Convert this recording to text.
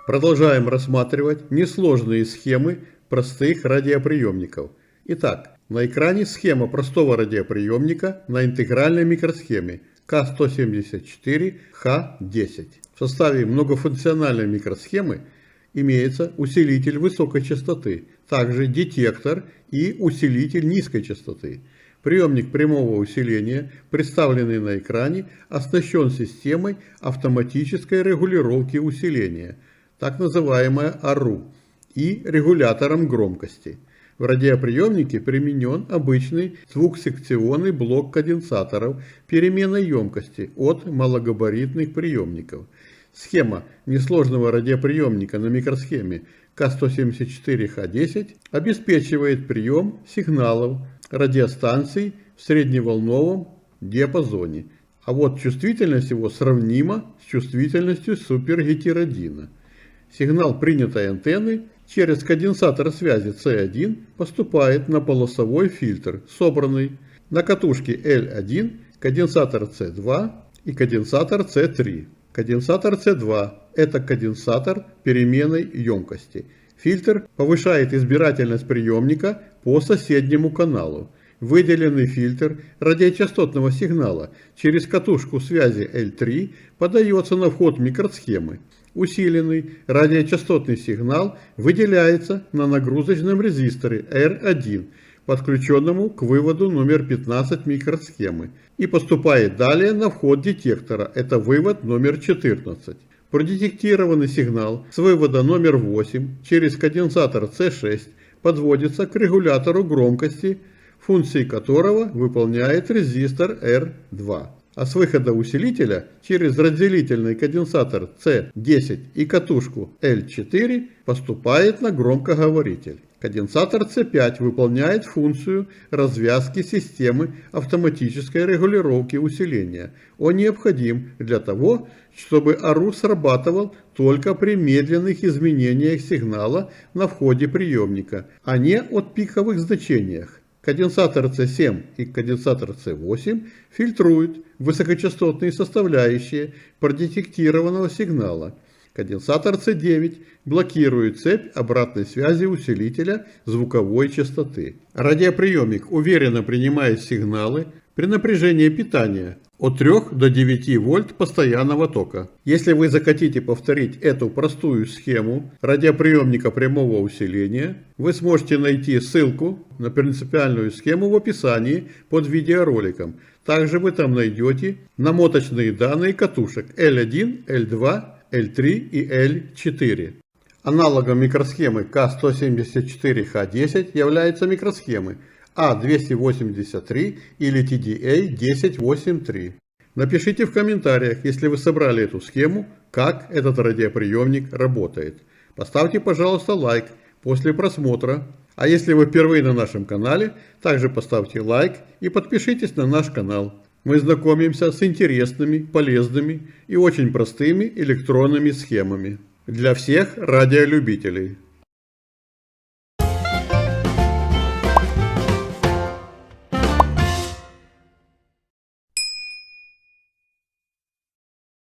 Продолжаем рассматривать несложные схемы простых радиоприемников. Итак, на экране схема простого радиоприемника на интегральной микросхеме К174Х10. В составе многофункциональной микросхемы имеется усилитель высокой частоты, также детектор и усилитель низкой частоты. Приемник прямого усиления, представленный на экране, оснащен системой автоматической регулировки усиления, так называемая АРУ, и регулятором громкости. В радиоприемнике применен обычный двухсекционный блок конденсаторов переменной емкости от малогабаритных приемников. Схема несложного радиоприемника на микросхеме К174Х10 обеспечивает прием сигналов радиостанций в средневолновом диапазоне, а вот чувствительность его сравнима с чувствительностью супергетеродина. Сигнал принятой антенны через конденсатор связи С1 поступает на полосовой фильтр, собранный на катушке L1, конденсатор С2 и конденсатор С3. Конденсатор С2 – это конденсатор переменной емкости. Фильтр повышает избирательность приемника по соседнему каналу. Выделенный фильтр радиочастотного сигнала через катушку связи L3 подается на вход микросхемы. Усиленный радиочастотный сигнал выделяется на нагрузочном резисторе R1, подключенному к выводу номер 15 микросхемы, и поступает далее на вход детектора, это вывод номер 14. Продетектированный сигнал с вывода номер 8 через конденсатор C6 подводится к регулятору громкости, функции которого выполняет резистор R2. А с выхода усилителя через разделительный конденсатор C10 и катушку L4 поступает на громкоговоритель. Конденсатор C5 выполняет функцию развязки системы автоматической регулировки усиления. Он необходим для того, чтобы АРУ срабатывал только при медленных изменениях сигнала на входе приемника, а не от пиковых значениях. Конденсатор C7 и конденсатор C8 фильтруют высокочастотные составляющие продетектированного сигнала. Конденсатор C9 блокирует цепь обратной связи усилителя звуковой частоты. Радиоприемник уверенно принимает сигналы при напряжении питания от 3 до 9 вольт постоянного тока. Если вы захотите повторить эту простую схему радиоприемника прямого усиления, вы сможете найти ссылку на принципиальную схему в описании под видеороликом. Также вы там найдете намоточные данные катушек L1, L2, L3 и L4. Аналогом микросхемы К174Х10 являются микросхемы А283 или TDA1083. Напишите в комментариях, если вы собрали эту схему, как этот радиоприемник работает. Поставьте, пожалуйста, лайк после просмотра. А если вы впервые на нашем канале, также поставьте лайк и подпишитесь на наш канал. Мы знакомимся с интересными, полезными и очень простыми электронными схемами для всех радиолюбителей.